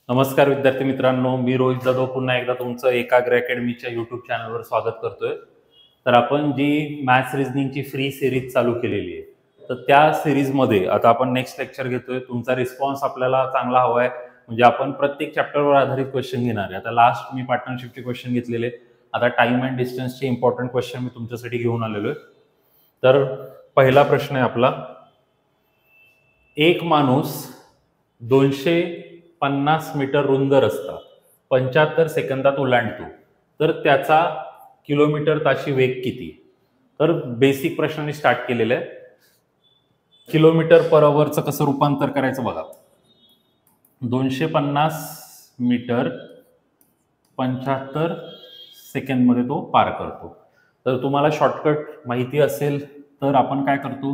नमस्कार विद्यार्थी मित्रांनो, मी रोहित जाधव पुन्हा एकदा तुमचं एकाग्र अकॅडमीच्या यूट्यूब चॅनलवर स्वागत करतोय. तर आपण जी मॅथ्स रिझनिंगची फ्री सिरीज चालू केलेली आहे, तर त्या सिरीजमध्ये आता आपण नेक्स्ट लेक्चर घेतोय. तुमचा रिस्पॉन्स आपल्याला चांगला हवा आहे, म्हणजे आपण प्रत्येक चॅप्टरवर आधारित क्वेश्चन घेणार आहे. आता लास्ट मी पार्टनरशिपचे क्वेश्चन घेतलेले, आता टाइम अँड डिस्टन्सचे इम्पॉर्टंट क्वेश्चन मी तुमच्यासाठी घेऊन आलेलो आहे. तर पहिला प्रश्न आहे आपला, एक माणूस 250 मीटर रुंद रस्ता 75 सेकंदात ओलांडतो, तर त्याचा किलोमीटर ताशी वेग किती? तर बेसिक प्रश्नाने स्टार्ट केलेलं आहे. किलोमीटर पर अवरचं कसं रूपांतर करायचं बघा. 250 मीटर 75 सेकंदमध्ये तो पार करतो. तर तुम्हाला शॉर्टकट माहिती असेल तर आपण काय करतो,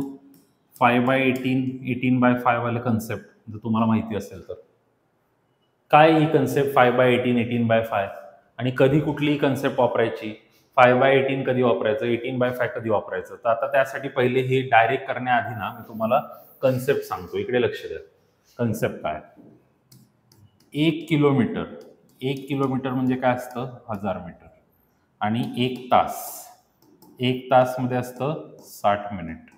5/18 18/5 वाले कन्सेप्ट जर तुम्हाला माहिती असेल तर. काय ही कन्सेप्ट 5/18 18/5 आणि कधी कुठली कन्सेप्ट वापरायची, 5/18 कधी वापरायचं, 18/5 कधी वापरायचं? तर आता त्यासाठी पहिले हे डायरेक्ट करण्याआधी ना मी तुम्हाला कन्सेप्ट सांगतो. इकडे लक्ष द्या. कन्सेप्ट काय, 1 किलोमीटर म्हणजे काय असतं, 1000 मीटर. आणि 1 तासमध्ये असतं 60 मिनिट.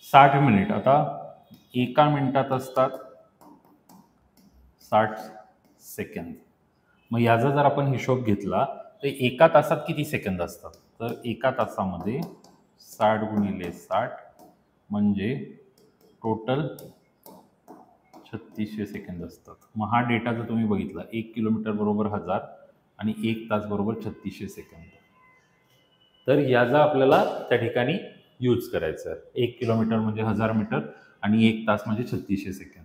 60 मिनिट आता एका मिनिटात असतात 60 सेकंद. मग याचा जर आपण हिशोब घेतला तर एका तासात किती सेकंद असतात? तर एका तासामध्ये 60 गुणिले 60 म्हणजे टोटल 3600 सेकंद असतात. मग हा डेटा जर तुम्ही बघितला, 1 किलोमीटर बरोबर 1000 आणि 1 तास बरोबर 3600 सेकंद. तर याचा आपल्याला त्या ठिकाणी यूज करायचं आहे. 1 किलोमीटर म्हणजे 1000 मीटर आणि 1 तास म्हणजे 3600 सेकंद.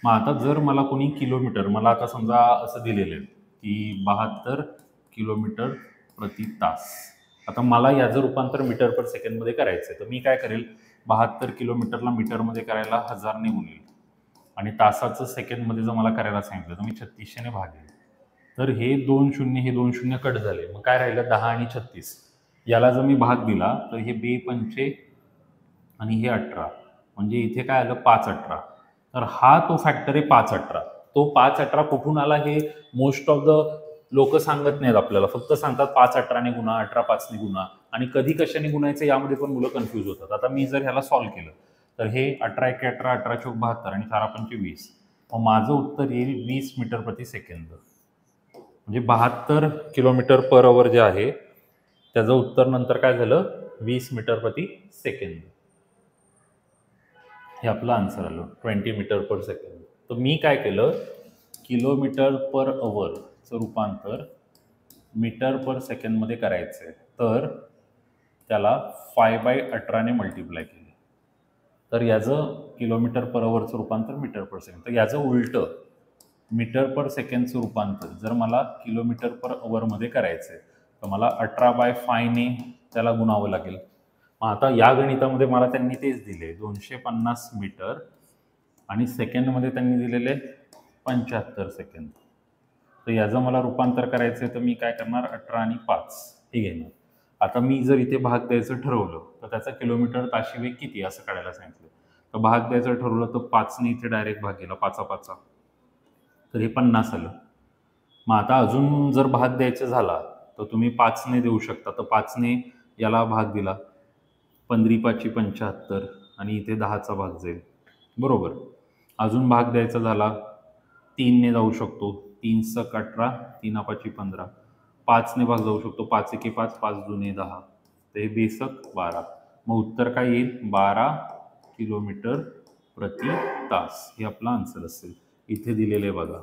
मग आता जर मला कोणी किलोमीटर, मला आता समजा असं दिलेलं आहे की 72 किलोमीटर प्रति तास. आता मला याचं रूपांतर मीटर पर सेकंडमध्ये करायचं आहे. तर मी काय करेल, 72 किलोमीटरला मीटरमध्ये करायला 1000ने गुणेल आणि तासाचं सेकंडमध्ये जर मला करायला सांगितलं तर मी 3600ने भागेल. तर हे 2 शून्य हे 2 शून्य कट झाले. मग काय राहिलं, 10 आणि 36. याला जर मी भाग दिला तर हे 2 पंचे आणि हे 18, म्हणजे इथे काय आलं 518. तर हा तो फॅक्टर आहे 518. तो 518 कुठून आला हे मोस्ट ऑफ द लोक सांगत नाहीत आपल्याला, फक्त सांगतात 518ने गुणा, 18 5ने गुणा, आणि कधी कशाने गुणायचं यामध्ये पण मुलं कन्फ्यूज होतात. आता मी जर ह्याला सॉल्व्ह केलं तर हे 18 1 18 18 चौक 72 आणि 4 पंचे 20. मग माझं उत्तर येईल 20 मीटर प्रति सेकंद. म्हणजे 72 किलोमीटर पर अवर जे आहे त्याचं उत्तर नंतर काय झालं, 20 मीटर प्रति सेकंद. हे आपलं आन्सर आलं, 20 मीटर पर सेकंड. तर मी काय केलं, किलोमीटर पर अवरचं रूपांतर मीटर पर सेकंडमध्ये करायचं आहे, तर त्याला 5/18ने मल्टिप्लाय केलं. तर याचं किलोमीटर पर अवरचं रूपांतर मीटर पर सेकंड. तर याचं उलटं, मीटर पर सेकंडचं रूपांतर जर मला किलोमीटर पर अवरमध्ये करायचं आहे तर मला 18/5ने त्याला गुणावं लागेल. मग आता या गणितामध्ये मला त्यांनी तेच दिले, 250 मीटर आणि सेकंडमध्ये त्यांनी दिलेले 75 सेकंद. तर याचं मला रूपांतर करायचं आहे तर मी काय करणार, 18 आणि 5 हे घेणार. आता मी जर इथे भाग द्यायचं ठरवलं तर त्याचा किलोमीटर ताशी वेग किती असं काढायला सांगितलं. तर भाग द्यायचं ठरवलं तर 5ने इथे डायरेक्ट भाग गेला, 5 5, तर हे 50 आलं. मग आता अजून जर भाग द्यायचा झाला तर तुम्ही 5ने देऊ शकता. तर 5ने याला भाग दिला, 15 5 75 आणि इथे 10चा भाग जाईल, बरोबर. अजून भाग द्यायचा झाला 3ने जाऊ शकतो, 3 × 18 3 5 15. 5ने भाग जाऊ शकतो, 5 1 5 5 2 10, तर हे बेसक 12. मग उत्तर काय येईल, 12 किलोमीटर प्रति तास. हे आपला आन्सर असेल. इथे दिलेले बघा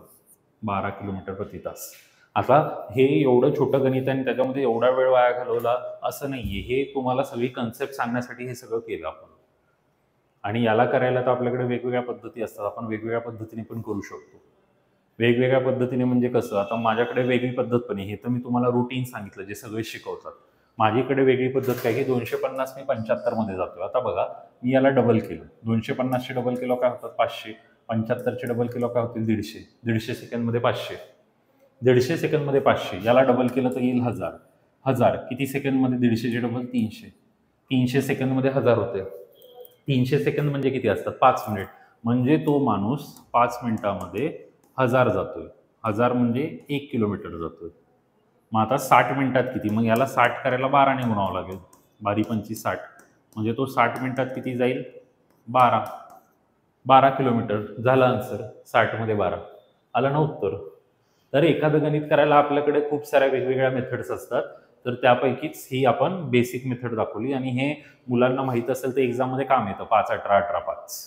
12 किलोमीटर प्रति तास. आता हे एवढं छोटं गणित आणि त्याच्यामध्ये एवढा वेळ वाया घालवला असं नाहीये. हे तुम्हाला सगळी कन्सेप्ट सांगण्यासाठी हे सगळं केलं आपण. आणि याला करायला तर आपल्याकडे वेगवेगळ्या पद्धती असतात, आपण वेगवेगळ्या पद्धतीने पण करू शकतो. वेगवेगळ्या पद्धतीने म्हणजे कसं, आता माझ्याकडे वेगळी पद्धत पण आहे. हे तर मी तुम्हाला रुटीन सांगितलं जे सगळे शिकवतात. माझ्याकडे वेगळी पद्धत काय की 250 मी 75मध्ये जातोय. आता बघा मी याला डबल केलं, 250चे डबल केलं काय होतात 500, 75चे डबल केलं काय होतील 150, 150 सेकंदमध्ये 500, 150 सेकंदमध्ये 500. याला डबल केलं तर येईल 1000. 1000 किती सेकंदमध्ये, 150चे डबल 300, 300 सेकंदमध्ये 1000 होते. 300 सेकंद म्हणजे किती असतात, 5 मिनिट. म्हणजे तो माणूस 5 मिनिटामध्ये 1000 जातोय, 1000 म्हणजे 1 किलोमीटर जातोय. मग आता 60 मिनिटात किती? मग याला 60 करायला 12 ने गुणावं लागेल. 12 25 60 म्हणजे तो 60 मिनिटात किती जाईल? 12 किलोमीटर. झालं आन्सर. 60 मध्ये 12 आलं ना उत्तर. तर एखादं गणित करायला आपल्याकडे खूप साऱ्या वेगवेगळ्या मेथड्स असतात. तर त्यापैकीच ही आपण बेसिक मेथड दाखवली आणि हे मुलांना माहीत असेल तर एक्झाममध्ये काम येतं. 5 18 18 5.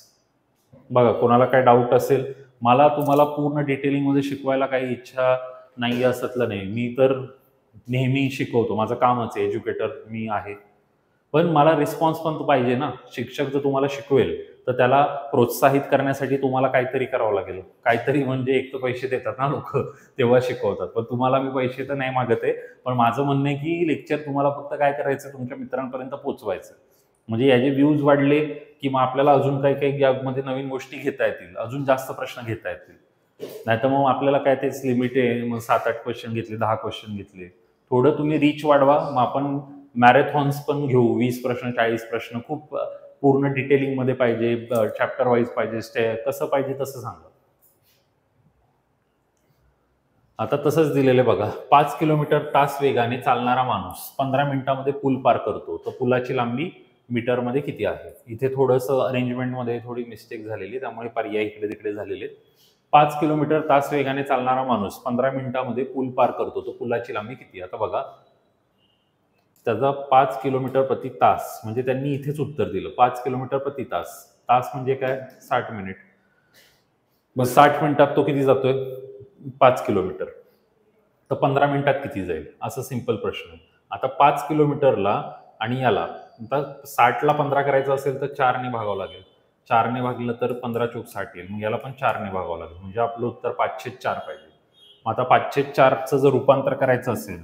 बघा कोणाला काय डाऊट असेल, मला तुम्हाला पूर्ण डिटेलिंगमध्ये शिकवायला काही इच्छा नाही असतलं नाही. मी तर नेहमी शिकवतो, माझं कामच आहे, एज्युकेटर मी आहे. पण मला रिस्पॉन्स पण पाहिजे ना. शिक्षक जर तुम्हाला शिकवेल तर त्याला प्रोत्साहित करण्यासाठी तुम्हाला काहीतरी करावं लागेल. काहीतरी म्हणजे एक तर पैसे देतात ना लोक, तेव्हा शिकवतात. पण तुम्हाला मी पैसे तर नाही मागत आहे. पण माझं म्हणणं आहे की लेक्चर तुम्हाला फक्त काय करायचं, तुमच्या मित्रांपर्यंत पोहोचवायचं. म्हणजे याचे व्ह्यूज वाढले की मग आपल्याला अजून काही काही यामध्ये नवीन गोष्टी घेता येतील, अजून जास्त प्रश्न घेता येतील. नाहीतर मग आपल्याला काय तेच लिमिट आहे, मग 7-8 क्वेश्चन घेतले, 10 क्वेश्चन घेतले. थोडं तुम्ही रीच वाढवा. मग आपण मॅरेथॉन्स पण घेऊ, 20 प्रश्न 40 प्रश्न, खूप पूर्ण डिटेलिंगमध्ये पाहिजे, चॅप्टर वाईज पाहिजे, कसं पाहिजे तसं सांगा. आता तसंच दिलेलं बघा. 5 किलोमीटर तास वेगाने चालणारा माणूस 15 मिनिटांमध्ये पूल पार करतो, तर पुलाची लांबी मीटरमध्ये किती आहे? इथे थोडंसं अरेंजमेंटमध्ये थोडी मिस्टेक झालेली, त्यामुळे पर्याय इकडे तिकडे झालेले. 5 किलोमीटर तास वेगाने चालणारा माणूस 15 मिनिटांमध्ये पूल पार करतो, तर पुलाची लांबी किती? आता बघा, त्याचा 5 किलोमीटर प्रति तास म्हणजे त्यांनी इथेच उत्तर दिलं. 5 किलोमीटर प्रति तास, तास म्हणजे काय? 60 मिनिट. मग 60 मिनिटात तो किती जातोय? 5 किलोमीटर. तर 15 मिनिटात किती जाईल? असा सिंपल प्रश्न. आता 5 किलोमीटरला आणि याला आता 60ला 15 करायचं असेल तर 4 ने भागावं लागेल. 4 ने भागलं तर 15 चोक 60 येईल. मग याला पण 4 ने भागावं लागेल. म्हणजे आपलं उत्तर 5/4 पाहिजे. मग आता 5/4चं जर रूपांतर करायचं असेल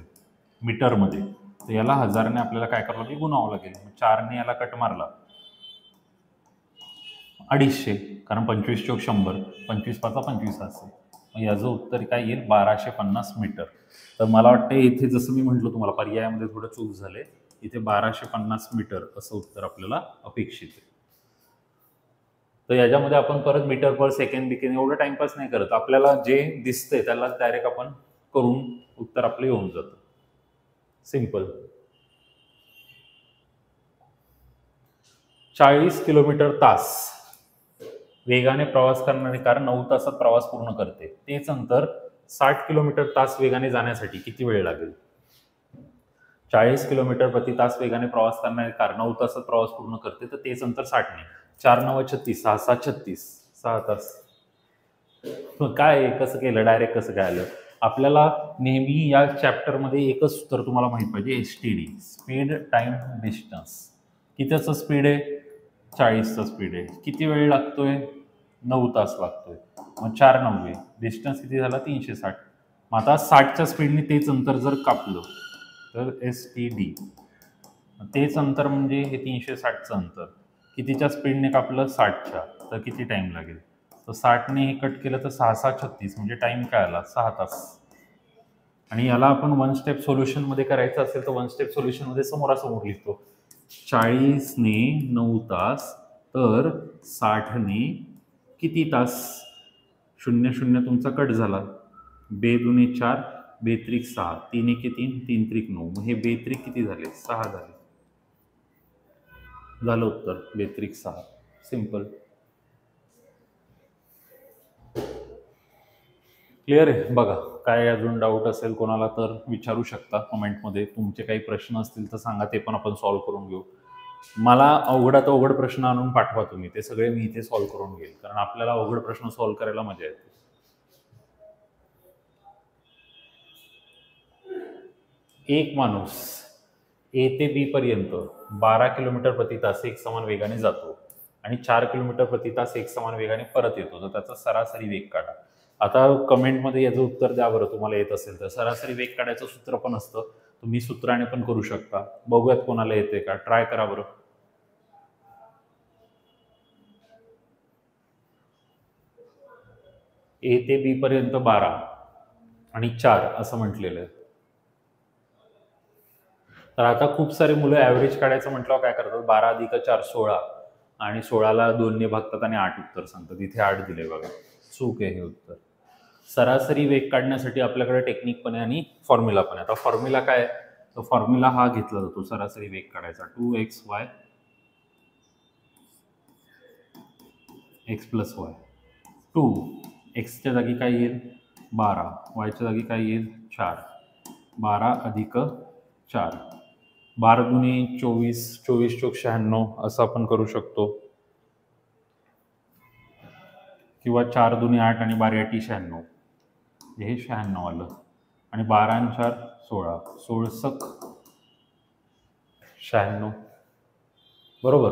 मीटरमध्ये, तर याला 1000 ने आपल्याला काय करावं लागेल? गुणावं लागेल. 4 ने याला कट मारला 250, कारण 25 चोक 100, 25 पाचा 25 असेल. मग याचं उत्तर काय येईल? 1250 मीटर. तर मला वाटतं इथे जसं मी म्हटलं तुम्हाला पर्यायामध्ये थोडं चूक झाले. इथे 1250 मीटर असं उत्तर आपल्याला अपेक्षित आहे. तर याच्यामध्ये आपण परत मीटर पर सेकंड बिकंड एवढं टाइमपास नाही करत. आपल्याला जे दिसतंय त्याला डायरेक्ट आपण करून उत्तर आपलं येऊन जातं. सिंपल. 40 किलोमीटर तास वेगाने प्रवास करणारी कार 9 तासात प्रवास पूर्ण करते. तेच अंतर 60 किलोमीटर तास वेगाने जाण्यासाठी किती वेळ लागेल? 40 किलोमीटर प्रति तास वेगाने प्रवास करणारी कार 9 तासात प्रवास पूर्ण करते, तर तेच अंतर 60 ने. 4 9 36, 6 6 36, 6 तास. मग काय कसं केलं? डायरेक्ट कसं काय आलं? आपल्याला नेहमी या चॅप्टरमध्ये एकच सूत्र तुम्हाला माहित पाहिजे, STD, स्पीड टाइम डिस्टन्स. कितीचं स्पीड आहे? 40चा स्पीड आहे. किती वेळ लागतोय? 9 तास लागतोय. मग 4 9 डिस्टन्स किती झाला? 360. मग आता 60च्या स्पीडने तेच अंतर जर कापलं तर STD, तेच अंतर म्हणजे हे 360चं अंतर कितीच्या स्पीडने कापलं? 60च्या. तर किती टाइम लागेल? तर 60 ने हे कट केलं तर 6 6 36 म्हणजे टाइम काय आला? 6 तास. आणि याला आपण वन स्टेप सोल्युशनमध्ये करायचं असेल तर वन स्टेप सोल्युशनमध्ये समोरासमोर लिहितो. 40 ने 9 तास तर 60 ने किती तास? 0 0 तुमचा कट झाला. 2 दुने 4, 2 त्रिक 6, 3 एके 3, 3 त्रिक 9. मग हे 2 त्रिक किती झाले? 6 झाले. झालं उत्तर 2 त्रिक 6. सिंपल. क्लिअर आहे? बघा, काय अजून डाऊट असेल कोणाला तर विचारू शकता कमेंटमध्ये. तुमचे काही प्रश्न असतील तर सांगा, ते पण आपण सॉल्व्ह करून घेऊ. मला अवघडात अवघड प्रश्न आणून पाठवा तुम्ही, ते सगळे मी इथे सॉल्व्ह करून घेईल, कारण आपल्याला अवघड प्रश्न सॉल्व्ह करायला मजा येते. एक माणूस A ते B पर्यंत 12 किलोमीटर प्रति तास एक समान वेगाने जातो आणि 4 किलोमीटर प्रति तास एक समान वेगाने परत येतो, तर त्याचा सरासरी वेग काढा. आता कमेंटमध्ये याचं उत्तर द्या बरं, तुम्हाला येत असेल तर. सरासरी वेग काढायचं सूत्र पण असतं, तुम्ही सूत्राने पण करू शकता. बघूयात कोणाला येते का, ट्राय करा बरं. A ते B पर्यंत 12 आणि 4 असं म्हटलेलं आहे. तर आता खूप सारे मुलं ॲव्हरेज काढायचं म्हटल्यावर काय करतात? 12 अधिक 4 16 आणि 16ला 2 ने भागतात आणि 8 उत्तर सांगतात. इथे 8 दिले बघा, चूक आहे हे उत्तर. सरासरी वेग काढण्यासाठी आपल्याकडे टेक्निक पण आहे आणि फॉर्म्युला पण आहे. आता फॉर्म्युला काय आहे? तर फॉर्म्युला हा घेतला जातो सरासरी वेग काढायचा, 2xy x + y. 2 एक्सच्या जागी काय येईल 12, वायच्या जागी काय येईल 4, 12 अधिक 4, 12 दुनी 24, 24 चोक 96 असं आपण करू शकतो, किंवा 4 दुनी 8 आणि 12 8 96, हे 96 आलं. आणि 12 आणि 4 16, 16 96 बरोबर.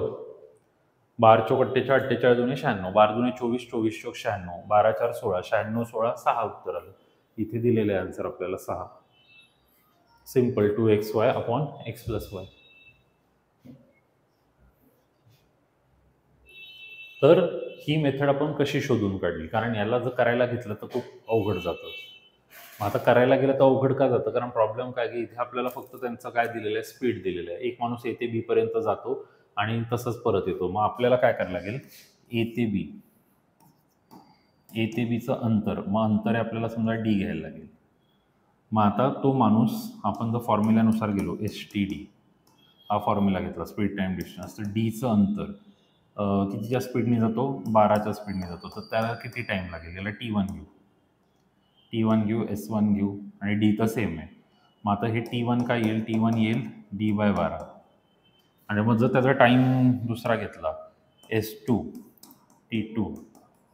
12 चोक 48, 48 दुनी 96, 12 दुनी 24, 24 चोक 96, 12 4 16, 96 16 6 उत्तर आलं. इथे दिलेलं आहे आन्सर आपल्याला 6. Simple, 2xy upon x + y. तर ही मेथड आपण कशी शोधून काढली? कारण याला जर करायला घेतलं तर खूप अवघड जातं. मग आता करायला गेलं तर अवघड का जातं? कारण प्रॉब्लेम काय की इथे आपल्याला फक्त त्यांचं काय दिलेलं आहे, स्पीड दिलेलं आहे. एक माणूस A ते B पर्यंत जातो आणि तसंच परत येतो. मग आपल्याला काय करायला लागेल, A ते Bचं अंतर, मग अंतर आहे आपल्याला समजा D घ्यायला लागेल. मग आता तो माणूस आपण जर फॉर्म्युल्यानुसार गेलो, STD हा फॉर्म्युला घेतला, स्पीड टाइम डिस्टन्स, तर डीचं अंतर कितीच्या स्पीडने जातो, 12च्या स्पीडने जातो, तर त्याला किती टाइम लागेल, याला T1 घेऊ, S1 घेऊ आणि D तर सेम आहे. मग आता हे T1 काय येईल, T1 येईल D/12. आणि मग जर त्याचा टाइम दुसरा घेतला S2, T2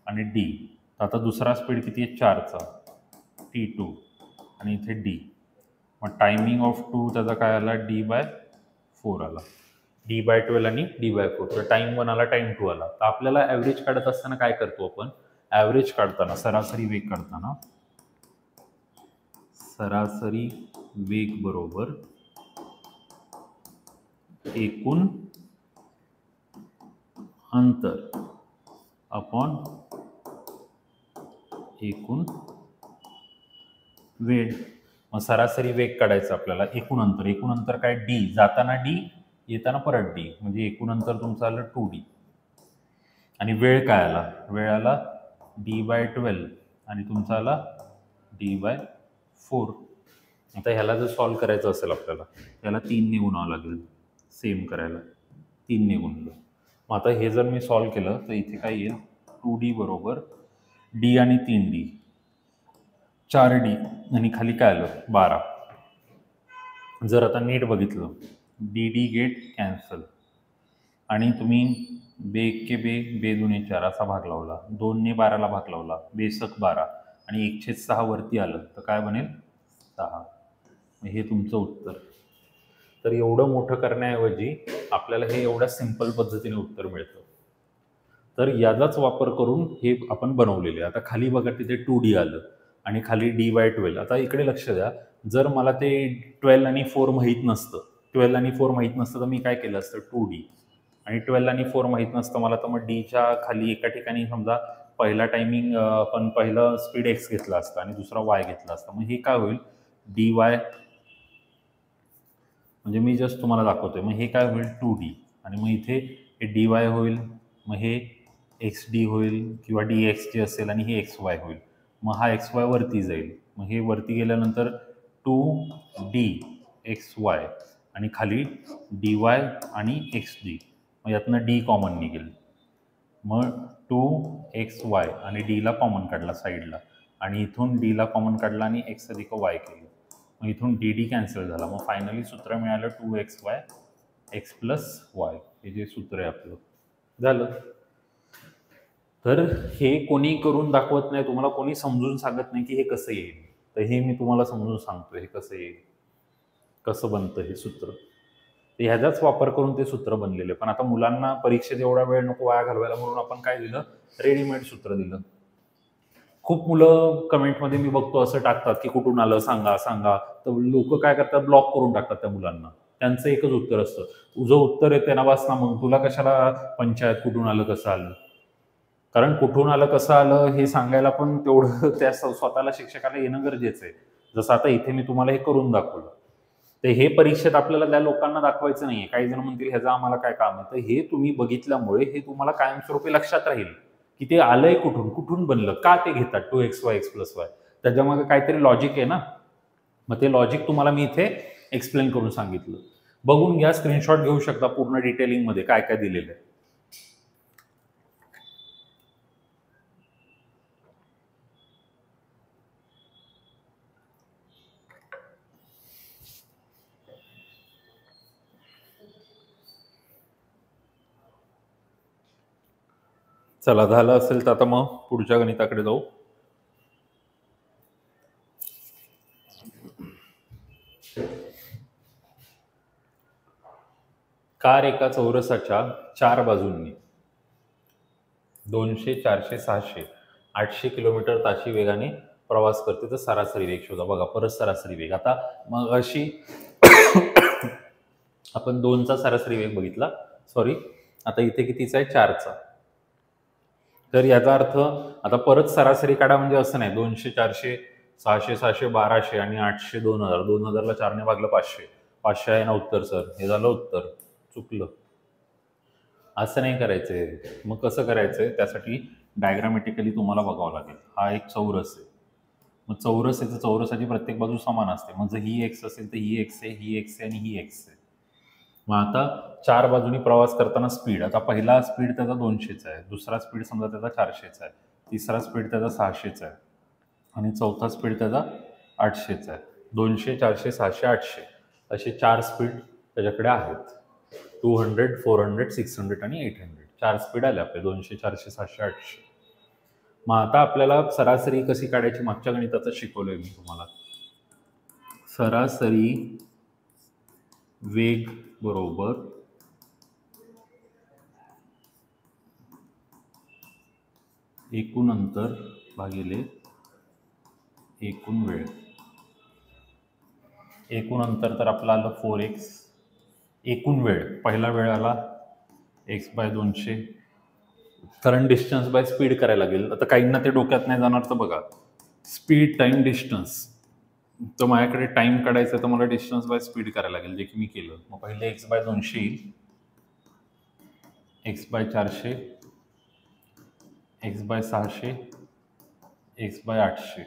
आणि D, तर आता दुसरा स्पीड किती आहे 4चा, T2 आणि इथे D. मग टायमिंग ऑफ 2 त्याचा काय आला, D/4 आला, D/12 आणि D/4. तर टाइम 1 आला, टाइम 2 आला. तर आपल्याला ॲव्हरेज काढत असताना काय करतो आपण, ॲव्हरेज काढताना, सरासरी वेग काढताना, सरासरी वेग बरोबर एकूण अंतर अपॉन एकूण वेळ. मग सरासरी वेग काढायचा आपल्याला, एकूण अंतर काय, D, जाताना D, येताना परत D, म्हणजे एकूण अंतर तुमचं आलं 2D. आणि वेळ काय आला, वेळ आला D/12 आणि तुमचा आला D/4. आता ह्याला जर सॉल्व करायचं असेल आपल्याला, त्याला 3 ने गुणावं लागेल, सेम करायला 3 ने गुणलं. मग आता हे जर मी सॉल्व केलं तर इथे काय येईल, 2D बरोबर D आणि 3D, 4D आणि खाली काय आलं 12. जर आता नीट बघितलं, D गेट कॅन्सल आणि तुम्ही 2 के 2 दुने 4 असा भाग लावला, 2 ने 12ला भाग लावला, 2 12 आणि 1/6 वरती आलं तर काय बनेल 6. हे तुमचं उत्तर. तर एवढं मोठं करण्याऐवजी आपल्याला हे एवढ्या सिंपल पद्धतीने उत्तर मिळतं. तर याचाच वापर करून हे आपण बनवलेले. आता खाली बघा तिथे 2D आलं आणि खाली D/12. आता इकडे लक्ष द्या, जर मला ते 12 आणि 4 माहीत नसतं, 12 आणि 4 माहीत नसतं तर मी काय केलं असतं, 2D आणि 12 आणि 4 माहीत नसतं मला, तर मग Dच्या खाली एका ठिकाणी समजा पहिला टायमिंग आपण पहिलं स्पीड x घेतला असता आणि दुसरा y घेतला असता. मग हे काय होईल, dy, म्हणजे मी जस्ट तुम्हाला दाखवतोय, मग हे काय होईल 2D आणि मग इथे हे dy होईल, मग हे xd होईल किंवा dx जे असेल आणि हे xy होईल. मग हा xy वरती जाईल, मग हे वरती गेल्यानंतर 2dxy आणि खाली dy आणि xd, मग यातनं d कॉमन निघेल. मग 2xy आणि d ला कॉमन काढला साईडला आणि इथून d ला कॉमन काढला आणि x अधिक y केलं, मग इथून dd कॅन्सल झाला. मग फायनली सूत्र मिळालं 2xy x + y, हे जे सूत्र आहे आपलं झालं. तर हे कोणी करून दाखवत नाही, तुम्हाला कोणी समजून सांगत नाही की हे कसं येईल, तर हे मी तुम्हाला समजून सांगतो हे कसं येईल, कसं बनतं हे सूत्र. तर ह्याचाच वापर करून ते सूत्र बनलेले. पण आता मुलांना परीक्षेत एवढा वेळ नको वाया घालवायला म्हणून आपण काय दिलं, रेडीमेड सूत्र दिलं. खूप मुलं कमेंटमध्ये मी बघतो असं टाकतात की कुठून आलं सांगा सांगा, तर लोक काय करतात, ब्लॉक करून टाकतात त्या मुलांना. त्यांचं एकच उत्तर असतं, तुझं उत्तर आहे त्यांना वाच ना, मग तुला कशाला पंचायत कुठून आलं कसं आलं. कारण कुठून आलं कसं आलं हे सांगायला पण तेवढं त्या स्वतःला शिक्षकाला येणं गरजेचं आहे. जसं आता इथे मी तुम्हाला हे करून दाखवलं, तर हे परीक्षेत आपल्याला त्या लोकांना दाखवायचं नाहीये. काही जण म्हणतील ह्याचं आम्हाला काय काम आहे, तर हे तुम्ही बघितल्यामुळे हे तुम्हाला कायमस्वरूपी लक्षात राहील की ते आलंय कुठून, कुठून बनलं, का ते घेतात 2xy x + y. त्याच्यामागे काहीतरी लॉजिक आहे ना. मग ते लॉजिक तुम्हाला मी इथे एक्सप्लेन करून सांगितलं. बघून घ्या, स्क्रीनशॉट घेऊ शकता पूर्ण डिटेलिंगमध्ये काय काय दिलेलं आहे. चला, झालं असेल तर आता मग पुढच्या गणिताकडे जाऊ. कार एका चौरसाच्या 4 बाजूंनी 200, 400, 600, 800 किलोमीटर ताशी वेगाने प्रवास करते, तर सरासरी वेग शोधा. बघा, परत सरासरी वेग. आता मग अशी आपण 2चा सरासरी वेग बघितला, सॉरी, आता इथे कितीचा आहे, 4चा. तर याचा अर्थ आता परत सरासरी काढा, म्हणजे असं नाही 200, 400, 600, 700, 1200 आणि 800, 2000. 2000ला 4ने भागलं 500. 500 आहे ना उत्तर सर, हे झालं उत्तर. चुकलं, असं नाही करायचंय. मग कसं करायचंय, त्यासाठी डायग्रामॅटिकली तुम्हाला बघावं लागेल. हा एक चौरस आहे. मग चौरस आहे तर चौरसाची प्रत्येक बाजू समान असते. मग जर ही एक्स असेल तर ही एक्स आहे, ही एक्स आहे आणि ही एक्स आहे. मग आता 4 बाजूनी प्रवास करताना स्पीड, आता पहिला स्पीड त्याचा 200चा आहे, दुसरा स्पीड समजा त्याचा 400चा आहे, तिसरा स्पीड त्याचा 600चा आहे आणि चौथा स्पीड त्याचा 800चा आहे. 200, 400, 600, 800 असे 4 स्पीड त्याच्याकडे आहेत. 200, 400, 600 आणि 800. 4 स्पीड आले आपले, 200, 400, 700, 800. मग आता आपल्याला सरासरी कशी काढायची मागच्या गणिताचं शिकवलंय मी तुम्हाला. सरासरी वेग बरोबर एकूण अंतर भागिले एकूण वेळ. एकूण अंतर तर आपलं आलं 4x. एकूण वेळ, पहिला वेळ आला x/200. कारण डिस्टन्स बाय स्पीड करायला लागेल. आता काहींना ते डोक्यात नाही जाणार, तर बघा, स्पीड टाइम डिस्टन्स. तर माझ्याकडे टाइम काढायचं तर मला डिस्टन्स बाय स्पीड करायला लागेल, जे की मी केलं. मग पहिले x/200 येईल, x/400, x/600, x/800.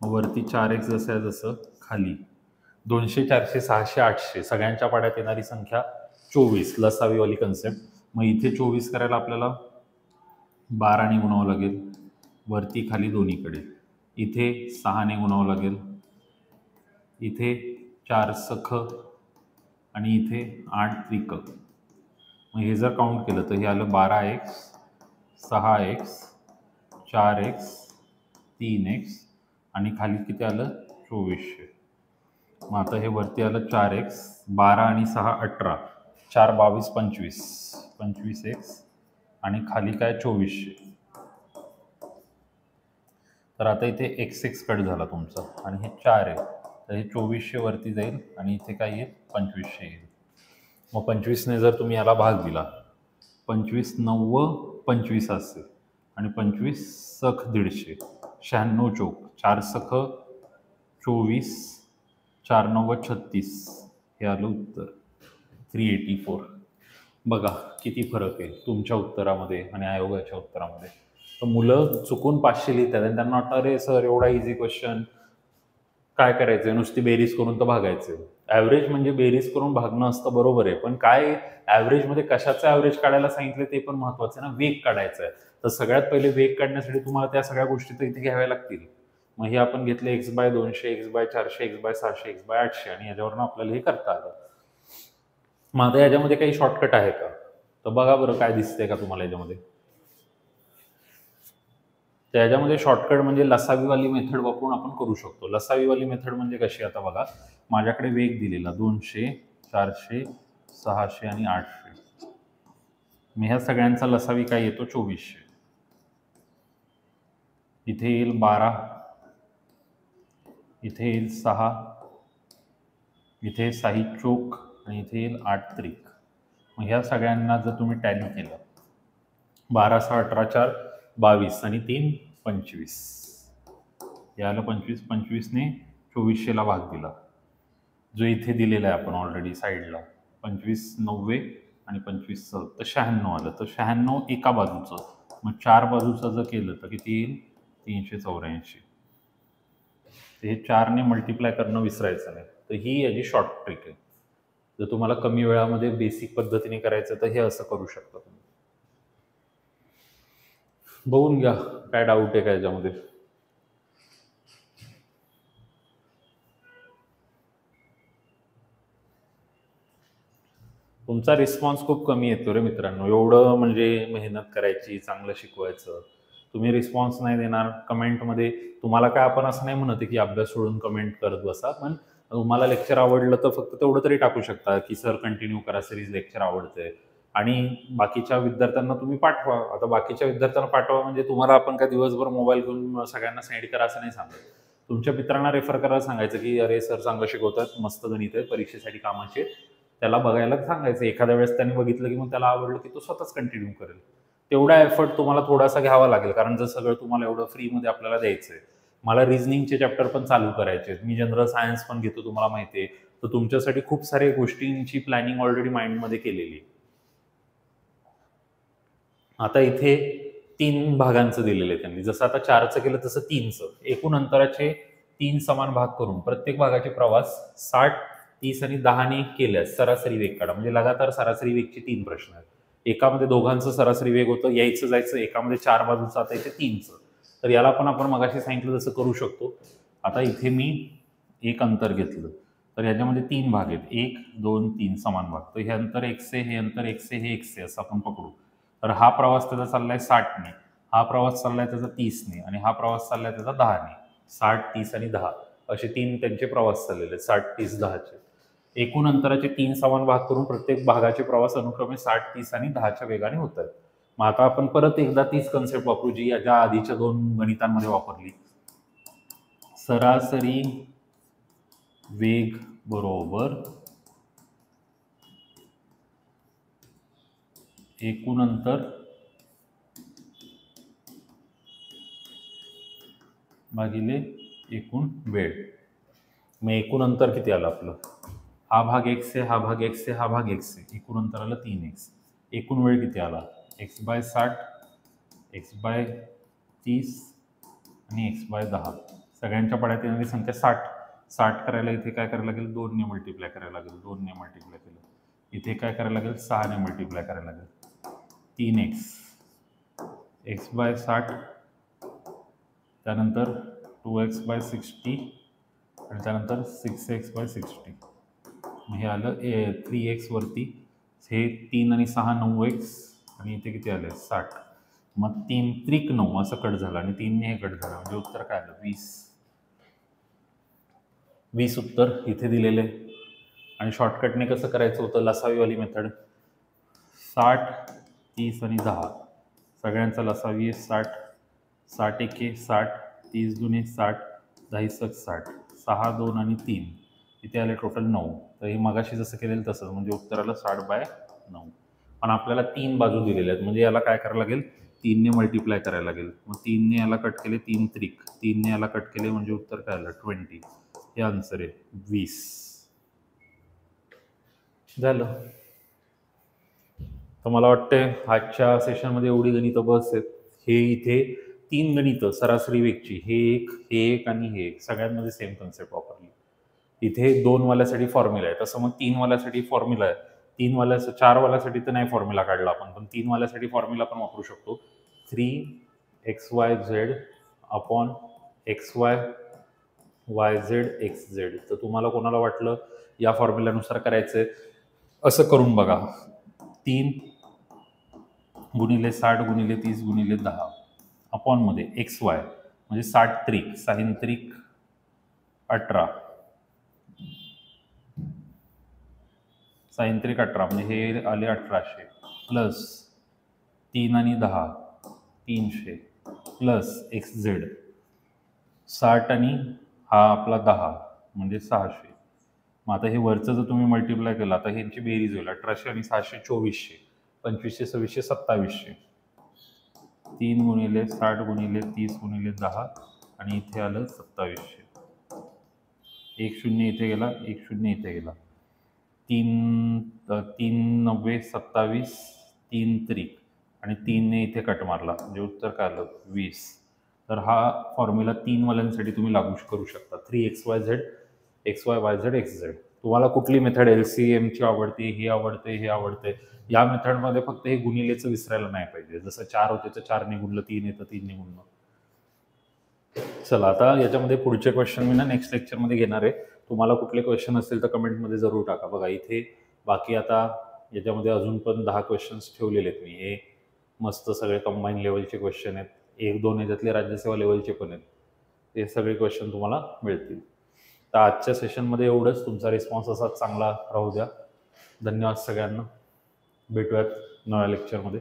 मग वरती 4x जसं आहे जसं खाली 200, 400, 600, 800 सगळ्यांच्या पाड्यात येणारी संख्या 24, लसावीवाली कन्सेप्ट. मग इथे 24 करायला आपल्याला 12ने गुणावं लागेल, वरती खाली दोन्हीकडे. इथे 6ने गुणावं लागेल, इथे 4 सख आणि इथे 8 त्रिक. मग हे जर काउंट केलं तर हे आलं 12x, 6x, 4x, 3x आणि खाली किती आलं 2400. मग आता हे वरती आलं 4x, 12 आणि 6 18, 4 22 25, 25x आणि खाली काय 2400. तर आता इथे x कट झाला तुमचा आणि हे 4 आहे, तर हे 2400 वरती जाईल आणि इथे काय येईल 2500 येईल. मग 25ने जर तुम्ही याला भाग दिला, 25 9 25 असेल आणि 25 सख 150, 96 चौक, 4 सख 24, 4 9 36, हे आलं उत्तर 384. बघा किती फरक आहे तुमच्या उत्तरामध्ये आणि आयोगाच्या उत्तरामध्ये. तर मुलं चुकून 500 लिहितात आणि त्यांना वाटतं अरे सर एवढा इझी क्वेश्चन, काय करायचंय, नुसती बेरीज करून तर भागायचं. ॲव्हरेज म्हणजे बेरीज करून भागणं असतं, बरोबर आहे, पण काय ॲव्हरेजमध्ये कशाचं ॲव्हरेज काढायला सांगितलं ते पण महत्त्वाचं आहे ना. वेग काढायचा आहे, तर सगळ्यात पहिले वेग काढण्यासाठी तुम्हाला त्या सगळ्या गोष्टी तर इथे घ्याव्या लागतील. मग हे आपण घेतले x/200, x/400, x/600, x/800 आणि याच्यावरून आपल्याला हे करता आलं. मग आता याच्यामध्ये काही शॉर्टकट आहे का, तर बघा बरं काय दिसतंय का तुम्हाला याच्यामध्ये. त्याच्यामध्ये शॉर्टकट म्हणजे लसावीवाली मेथड वापरून आपण करू शकतो. लसावीवाली मेथड म्हणजे कशी, आता बघा माझ्याकडे वेग दिलेला 200, 400, 600 आणि 800. मी ह्या सगळ्यांचा लसावी काय येतो 2400. इथे येईल 12, इथे येईल 6, इथे 6 चोक आणि इथे येईल 8 त्रिक. मग ह्या सगळ्यांना जर तुम्ही टॅली केलं, 12, 6, 18, 4 22 आणि 3 25, याला 25, 25ने 2400ला भाग दिला, जो इथे दिलेला आहे आपण ऑलरेडी साईडला, 25 90 आणि 25 तर 96 आलं. तर 96 एका बाजूचं मग 4 बाजूचं जर केलं तर किती येईल? 384. हे 4ने मल्टिप्लाय करणं विसरायचं नाही. तर ही याची शॉर्ट ट्रिक आहे. जर तुम्हाला कमी वेळामध्ये बेसिक पद्धतीने करायचं तर हे असं करू शकता तुम्ही. बघून घ्या काय डाऊट आहे का याच्यामध्ये. तुमचा रिस्पॉन्स खूप कमी येतो रे मित्रांनो. एवढं म्हणजे मेहनत करायची, चांगलं शिकवायचं, तुम्ही रिस्पॉन्स नाही देणार. कमेंटमध्ये तुम्हाला काय आपण असं नाही म्हणत की अभ्यास सोडून कमेंट करत बसा, पण तुम्हाला लेक्चर आवडलं तर फक्त तेवढं तरी टाकू शकता की सर कंटिन्यू करा, सिरीज लेक्चर आवडतंय. आणि बाकीच्या विद्यार्थ्यांना तुम्ही पाठवा. आता बाकीच्या विद्यार्थ्यांना पाठवा म्हणजे तुम्हाला आपण काय दिवसभर मोबाईल घेऊन सगळ्यांना सेंड करा असं नाही सांगत. तुमच्या मित्रांना रेफर करायला सांगायचं की अरे सर चांगलं शिकवतात, मस्त गणित आहे, परीक्षेसाठी कामाचे, त्याला बघायला सांगायचं. एखाद्या वेळेस त्यांनी बघितलं की मग त्याला आवडलं की तो स्वतःच कंटिन्यू करेल. तेवढा एफर्ट तुम्हाला थोडासा घ्यावा लागेल, कारण जर सगळं तुम्हाला एवढं फ्रीमध्ये आपल्याला द्यायचं आहे. मला रिझनिंगचे चॅप्टर पण चालू करायचे आहेत, मी जनरल सायन्स पण घेतो तुम्हाला माहिती आहे. तर तुमच्यासाठी खूप साऱ्या गोष्टींची प्लॅनिंग ऑलरेडी माइंडमध्ये केलेली. आता इथे 3 भागांचं दिलेलं आहे त्यांनी. जसं आता 4चं केलं तसं 3चं. एकूण अंतराचे 3 समान भाग करून प्रत्येक भागाचे प्रवास 60, 30 आणि 10ने केल्यास सरासरी वेग काढा. म्हणजे लगातार सरासरी वेगचे 3 प्रश्न आहेत. एकामध्ये दोघांचं सरासरी वेग होतं, यायचं जायचं. एकामध्ये 4 बाजूचं, आता इथे 3चं. तर याला पण आपण मगाशी सांगितलं तसं करू शकतो. आता इथे मी एक अंतर घेतलं, तर ह्याच्यामध्ये 3 भाग आहेत. 1, 2, 3 समान भाग. तर हे अंतर x आहे, हे अंतर x आहे, हे x आहे असं आपण पकडू. तर हा प्रवास त्याचा चाललाय 60ने, हा प्रवास चाललाय त्याचा 30ने आणि हा प्रवास चाललाय त्याचा 10ने. 60, 30 आणि 10 असे 3 त्यांचे प्रवास चाललेले आहेत, 60, 30, 10चे. एकूण अंतराचे 3 समान भाग करून प्रत्येक भागाचे प्रवास अनुक्रमे 60, 30 आणि 10च्या वेगाने होत आहेत. मग आता आपण परत एकदा तीच कन्सेप्ट वापरू जी याच्या आधीच्या 2 गणितांमध्ये वापरली. सरासरी वेग बरोबर एकूण अंतर भागिले एकूण वेळ. मग एकूण अंतर किती आलं आपलं? हा भाग x आहे, हा भाग x आहे, हा भाग x आहे. एकूण अंतर आलं 3x. एकूण वेळ किती आला? x/60, x/30 आणि x/10. सगळ्यांच्या पाड्यात येणारी संख्या 60. 60 करायला इथे काय करायला लागेल? 2ने मल्टिप्लाय करायला लागेल. 2ने मल्टिप्लाय केलं. इथे काय करायला लागेल? 6ने मल्टिप्लाय करायला लागेल. 3x, x/60, त्यानंतर 2x/60 आणि त्यानंतर 6x/60. मग हे आलं 3x वरती. हे 3 आणि 6 9x आणि इथे किती आलं? 60. मग 3 त्रिक 9 असं कट झालं आणि 3ने हे कट झालं, म्हणजे उत्तर काय आलं? 20. 20 उत्तर इथे दिलेले. आणि शॉर्टकटने कसं करायचं होतं? लसावीवाली मेथड. 60, 30 आणि 10 सगळ्यांचा लसावी आहे 60. 60 एके 60, 30 दुने 60, 10 सक 60, 6, 2 आणि 3 इथे आले टोटल 9. तर हे मगाशी जसं केलेलं तसंच, म्हणजे उत्तर आलं 60/9. पण आपल्याला 3 बाजू दिलेल्या आहेत, म्हणजे याला काय करायला लागेल? 3ने मल्टिप्लाय करायला लागेल. मग 3ने याला कट केले, 3 त्रिक, 3ने याला कट केले, म्हणजे उत्तर काय आलं? 20. हे आन्सर आहे 20. झालं. तर मला वाटतंय आजच्या सेशनमध्ये एवढी गणितं बस आहेत. हे इथे 3 गणितं सरासरी वेगची, हे एक आणि हे एक, सगळ्यांमध्ये सेम कन्सेप्ट वापरली. इथे 2 वाल्यासाठी फॉर्म्युला आहे, तसं मग 3 वाल्यासाठी फॉर्म्युला आहे. 4 वाल्यासाठी तर नाही फॉर्म्युला काढला आपण, पण 3 वाल्यासाठी फॉर्म्युला पण वापरू शकतो. 3xyz upon xy yz xz. तर तुम्हाला कोणाला वाटलं या फॉर्म्युल्यानुसार करायचंय असं करून बघा. 3 गुणिले 60 गुणिले 30 गुणिले 10 अपॉनमध्ये xy म्हणजे 60 त्रिक, 60 त्रिक 18, 60 त्रिक 18 म्हणजे हे आले 1800 प्लस 3 आणि 10 300 प्लस xz 60 आणि हा आपला 10 म्हणजे 600. मग आता हे वरचं जर तुम्ही मल्टिप्लाय केलं, आता ह्यांची बेरीज होईल 1800 आणि 600 2400, 2500 2600 2700. 3 गुणिले 60 गुणिले 30 गुणिले 10 आणि इथे आलं 2700. 1 0 इथे गेला, 1 0 इथे गेला. 3 3 90 27, 3 त्रिक आणि 3ने इथे कट मारला म्हणजे उत्तर काय आलं 20. तर हा फॉर्म्युला 3 वाल्यांसाठी तुम्ही लागू करू शकता. 3xyz xy yz xz. तुम्हाला कुठली मेथड LCMची आवडते, हे आवडते, हे आवडते, या मेथडमध्ये फक्त हे गुणिलेचं विसरायला नाही पाहिजे. जसं 4 होते तर 4ने गुणलं, 3 येतं 3ने गुणलं. चला आता याच्यामध्ये पुढचे क्वेश्चन मी ना नेक्स्ट लेक्चरमध्ये घेणार आहे. तुम्हाला कुठले क्वेश्चन असतील तर कमेंटमध्ये जरूर टाका. बघा इथे बाकी आता याच्यामध्ये अजून पण 10 क्वेश्चन्स ठेवलेले आहेत मी. हे मस्त सगळे कंबाईन लेवलचे क्वेश्चन आहेत. 1-2 याच्यातले राज्यसेवा लेवलचे पण आहेत. हे सगळे क्वेश्चन तुम्हाला मिळतील. तर आजच्या सेशनमध्ये एवढंच. तुमचा रिस्पॉन्स असाच चांगला राहू द्या. धन्यवाद सगळ्यांना. भेटूयात नव्या लेक्चरमध्ये.